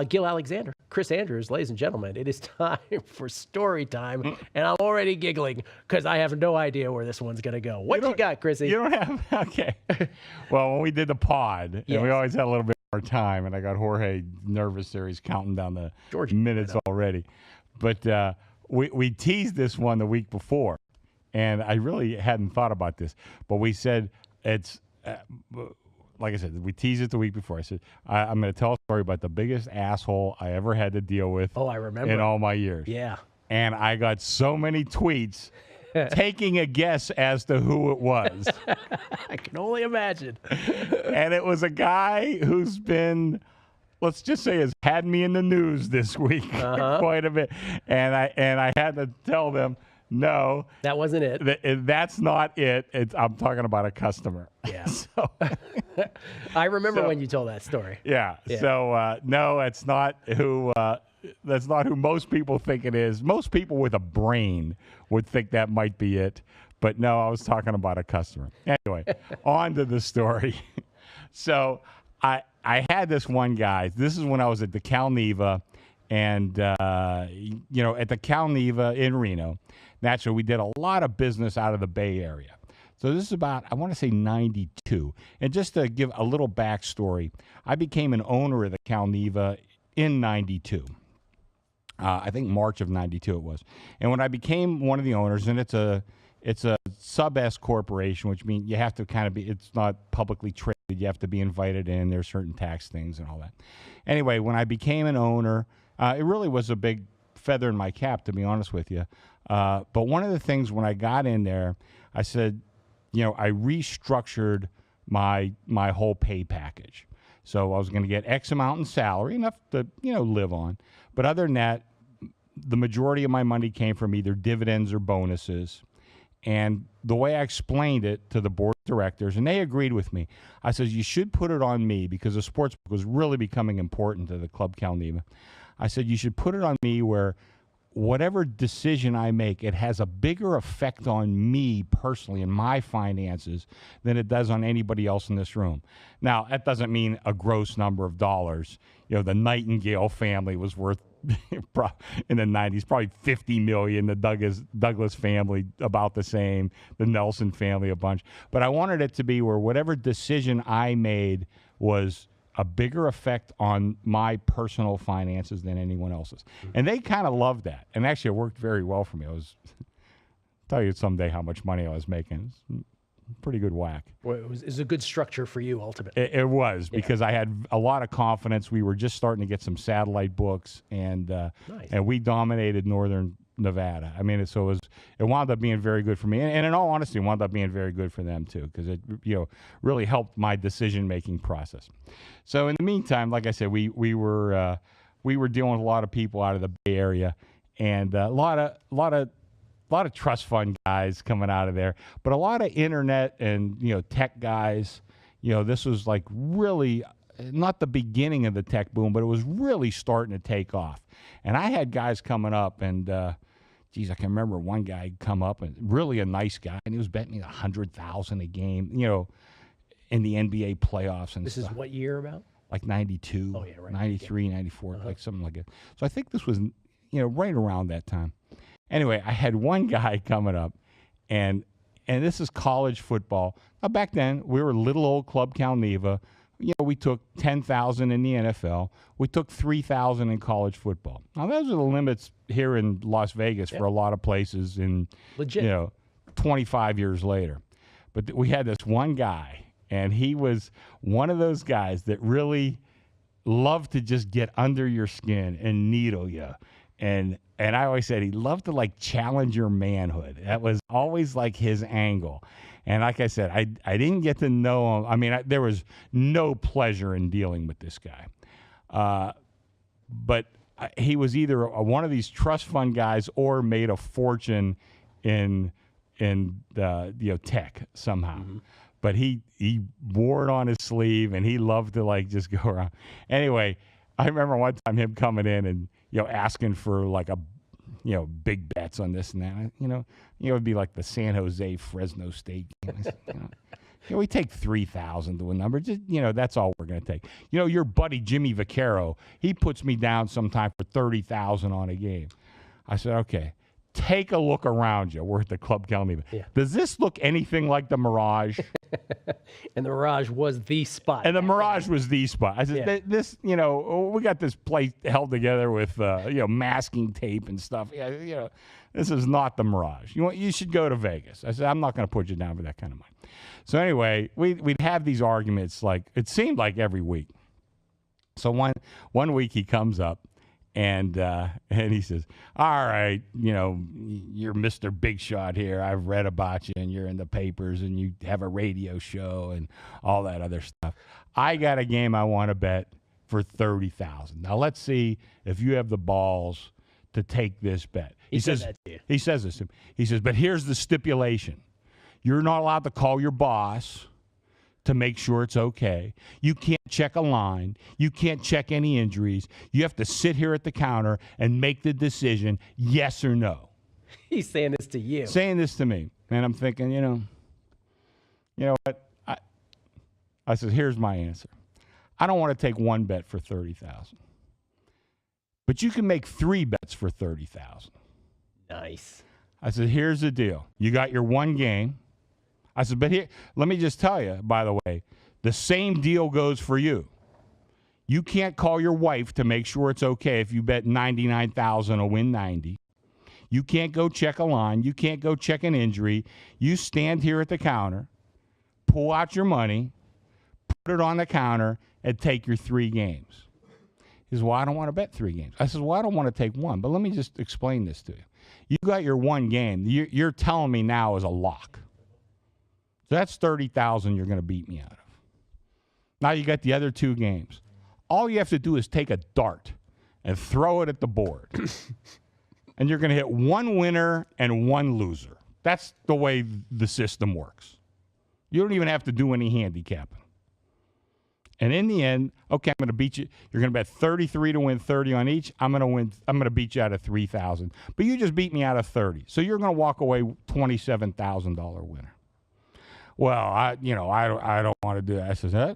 Gil Alexander, Chris Andrews, ladies and gentlemen, it is time for story time, and I'm already giggling because I have no idea where this one's going to go. What you got, Chrissy? You don't have, okay. Well, when we did the pod, and we always had a little bit more time, and I got Jorge nervous there. He's counting down the minutes already. But we teased this one the week before, and I really hadn't thought about this. But we said it's, like I said, we teased it the week before. I said, I'm going to tell a story about the biggest asshole I ever had to deal with I remember. in all my years. Yeah. And I got so many tweets taking a guess as to who it was. I can only imagine. And it was a guy who's been, let's just say, has had me in the news this week quite a bit. And I had to tell them, no, that wasn't it. That's not it. I'm talking about a customer. Yeah. I remember when you told that story. Yeah. So no, it's not who. That's not who most people think it is. Most people with a brain would think that might be it. But no, I was talking about a customer. Anyway, on to the story. So I had this one guy. This is when I was at the Cal Neva, and at the Cal Neva in Reno. Naturally, we did a lot of business out of the Bay Area. So this is about, I want to say 92. And just to give a little backstory, I became an owner of the Cal Neva in 92. I think March of 92 it was. And when I became one of the owners, and it's a sub-S corporation, which means you have to kind of be, it's not publicly traded. You have to be invited in. There's certain tax things and all that. Anyway, when I became an owner, it really was a big feather in my cap, to be honest with you. But one of the things when I got in there, I said, I restructured my whole pay package. So I was going to get X amount in salary, enough to, live on. But other than that, the majority of my money came from either dividends or bonuses. And the way I explained it to the board of directors, and they agreed with me, I said, you should put it on me because the sports book was really becoming important to the Club Cal Neva. I said, you should put it on me where whatever decision I make, it has a bigger effect on me personally and my finances than it does on anybody else in this room. Now, that doesn't mean a gross number of dollars. The Nightingale family was worth, in the 90s, probably $50 million. The Douglas family, about the same. The Nelson family, a bunch. But I wanted it to be where whatever decision I made was a bigger effect on my personal finances than anyone else's. And they kind of loved that. And actually, it worked very well for me. I'll tell you someday how much money I was making. It's pretty good whack. Well, it was a good structure for you, ultimately. It was, because I had a lot of confidence. We were just starting to get some satellite books, and we dominated Northern Nevada. I mean, it wound up being very good for me, and in all honesty, it wound up being very good for them too, because it really helped my decision-making process. So in the meantime, like I said, we were dealing with a lot of people out of the Bay Area, and a lot of trust fund guys coming out of there, but a lot of internet and tech guys. This was like really not the beginning of the tech boom, but it was really starting to take off. And I had guys coming up, and I can remember one guy come up, and really a nice guy, and he was betting me $100,000 a game, in the NBA playoffs and this stuff. This is what year about? Like 92, oh, yeah, right. 93, 94, like something like that. So I think this was, right around that time. Anyway, I had one guy coming up, and this is college football. Now, back then, we were little old Club Cal Neva. We took 10,000 in the NFL. We took 3,000 in college football. Now, those are the limits here in Las Vegas for a lot of places in, legit. 25 years later. But we had this one guy, and he was one of those guys that really loved to just get under your skin and needle you. And I always said he loved to challenge your manhood. That was always his angle. And like I said, I didn't get to know him. I mean, there was no pleasure in dealing with this guy. But he was either one of these trust fund guys or made a fortune in tech somehow. Mm-hmm. But he wore it on his sleeve, and he loved to just go around. Anyway, I remember one time him coming in and asking for big bets on this and that. It would be like the San Jose Fresno State game. We take 3,000 to a number. Just, that's all we're going to take. Your buddy Jimmy Vaccaro, he puts me down sometime for 30,000 on a game. I said, okay, take a look around you. We're at the Club Calneva. Yeah. Does this look anything like the Mirage? And the Mirage was the spot. And the Mirage was the spot. I said, Yeah. this, we got this place held together with, masking tape and stuff. Yeah, this is not the Mirage. You should go to Vegas. I said, I'm not going to put you down for that kind of money. So anyway, we'd have these arguments it seemed like every week. So one week he comes up and he says, all right, you're Mr. Big Shot here. I've read about you and you're in the papers and you have a radio show and all that other stuff. I got a game I want to bet for 30,000. Now let's see if you have the balls to take this bet. He says that to you. He says this to me. He says, but here's the stipulation. You're not allowed to call your boss to make sure it's okay. You can't check a line. You can't check any injuries. You have to sit here at the counter and make the decision, yes or no. He's saying this to you. Saying this to me. And I'm thinking, you know what? I said, here's my answer. I don't want to take one bet for 30,000. But you can make 3 bets for 30,000. Nice. I said, here's the deal. You got your one game. I said, but here, let me just tell you, by the way, the same deal goes for you. You can't call your wife to make sure it's okay if you bet 99,000 to win 90. You can't go check a line. You can't go check an injury. You stand here at the counter, pull out your money, put it on the counter, and take your 3 games. He says, well, I don't want to bet 3 games. I said, well, I don't want to take one, but let me just explain this to you. You got your one game. You're telling me now is a lock. So that's 30,000 you're going to beat me out of. Now you got the other 2 games. All you have to do is take a dart and throw it at the board. And you're going to hit 1 winner and 1 loser. That's the way the system works. You don't even have to do any handicapping. And in the end, okay, I'm going to beat you. You're going to bet 33 to win 30 on each. I'm going to beat you out of 3,000. But you just beat me out of 30. So you're going to walk away $27,000 winner. Well, I don't want to do that. I says, I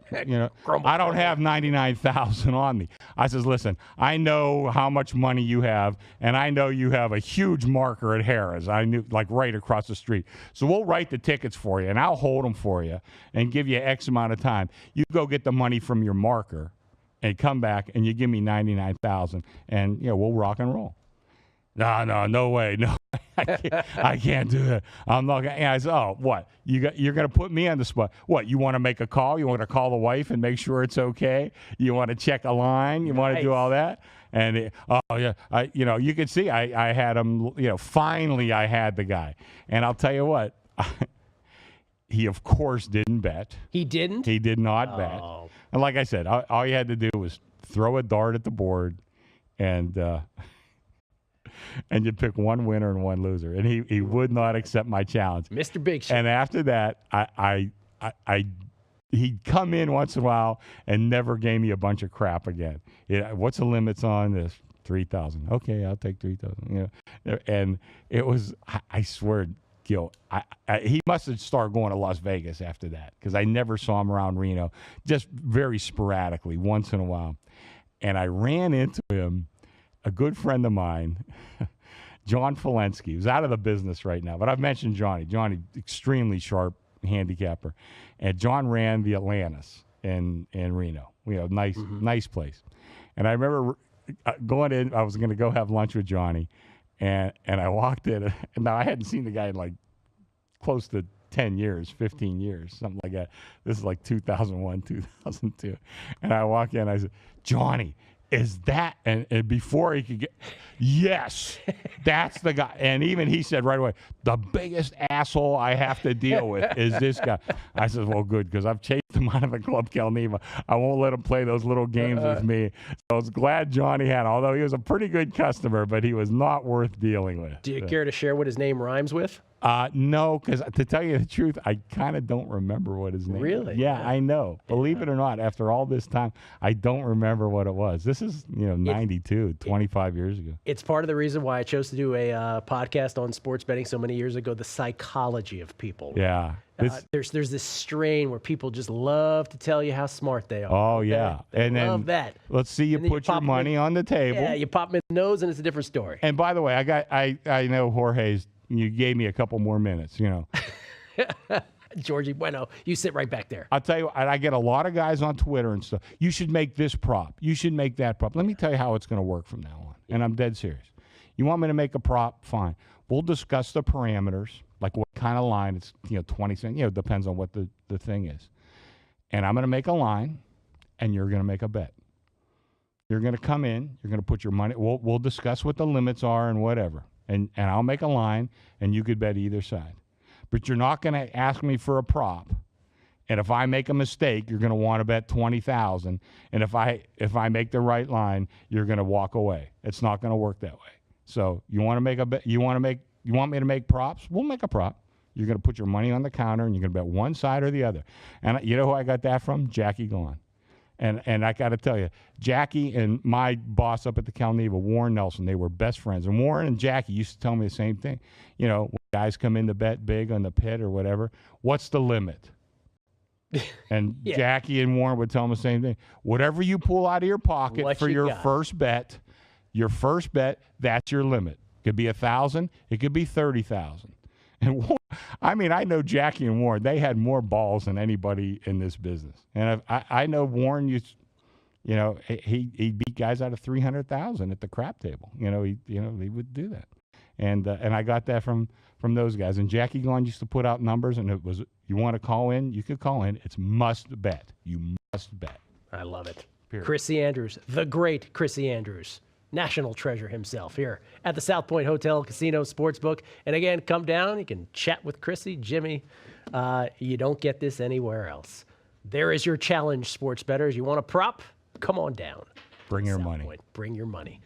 don't have 99,000 on me. I says, listen, I know how much money you have, and I know you have a huge marker at Harrah's. I knew, like, right across the street. So we'll write the tickets for you, and I'll hold them for you and give you X amount of time. You go get the money from your marker and come back, and you give me 99,000, and we'll rock and roll. No way, no. I can't do that. I'm not gonna. I said, oh, what? You're gonna put me on the spot? What? You want to make a call? You want to call the wife and make sure it's okay? You want to check a line? You want to do all that? And you can see I had him. Finally I had the guy. And I'll tell you what. He of course didn't bet. He didn't. He did not bet. And like I said, all you had to do was throw a dart at the board, and you pick 1 winner and 1 loser. And he would not accept my challenge. Mr. Big Shot. And after that, he'd come in once in a while and never gave me a bunch of crap again. What's the limits on this? 3,000. Okay, I'll take 3,000. And it was, I swear, Gil, he must have started going to Las Vegas after that, because I never saw him around Reno, just very sporadically, once in a while. And I ran into him. A good friend of mine, John Falensky, who's out of the business right now, but I've mentioned Johnny. Johnny, extremely sharp handicapper. And John ran the Atlantis in Reno. Nice place. And I remember going in, I was going to go have lunch with Johnny, and I walked in, and now I hadn't seen the guy in like close to 10 years, 15 years, something like that. This is like 2001, 2002. And I walk in, I said, Johnny, is that, and before he could get, yes, that's the guy. And even he said right away, the biggest asshole I have to deal with is this guy. I said, well, good, because I've chased him out of the Club Calneva. I won't let him play those little games with me. So I was glad Johnny had, although he was a pretty good customer, but he was not worth dealing with. Do you care to share what his name rhymes with? No, because to tell you the truth, I kind of don't remember what his name. Really? Yeah, I know. Believe it or not, after all this time, I don't remember what it was. This is 92, 25 years ago. It's part of the reason why I chose to do a podcast on sports betting so many years ago, the psychology of people. Yeah. There's this strain where people just love to tell you how smart they are. Oh, yeah. They and love then that. let's see you And then put your money on the table. Yeah, you pop them in the nose and it's a different story. And by the way, I know Jorge's. You gave me a couple more minutes. Georgie Bueno, you sit right back there. I'll tell you, I get a lot of guys on Twitter and stuff. You should make this prop. You should make that prop. Let me tell you how it's going to work from now on. And I'm dead serious. You want me to make a prop? Fine. We'll discuss the parameters, like what kind of line. It's 20 cents. It depends on what the thing is. And I'm going to make a line, and you're going to make a bet. You're going to come in. You're going to put your money. We'll discuss what the limits are and whatever. And I'll make a line, and you could bet either side. But you're not going to ask me for a prop. And if I make a mistake, you're going to want to bet 20,000. And if I make the right line, you're going to walk away. It's not going to work that way. So you want to make a bet? You want me to make props? We'll make a prop. You're going to put your money on the counter, and you're going to bet one side or the other. And you know who I got that from? Jackie Gone. And I got to tell you, Jackie and my boss up at the Calneva, Warren Nelson, they were best friends. And Warren and Jackie used to tell me the same thing. When guys come in to bet big on the pit or whatever, what's the limit? And Yeah. Jackie and Warren would tell them the same thing. Whatever you pull out of your pocket What for you your got. first bet, that's your limit. It could be 1,000. It could be 30,000. And Warren, I know Jackie and Warren. They had more balls than anybody in this business. And I know Warren used, he beat guys out of 300,000 at the crap table. He would do that. And I got that from those guys. And Jackie Gone used to put out numbers, and it was, you want to call in, you could call in. It's must bet. You must bet. I love it. Period. Chrissy Andrews, the great Chrissy Andrews, national treasure himself, here at the South Point Hotel Casino Sportsbook. And again, come down. You can chat with Chrissy, Jimmy. You don't get this anywhere else. There is your challenge, sports bettors. You want a prop? Come on down. Bring your South money. Point. Bring your money.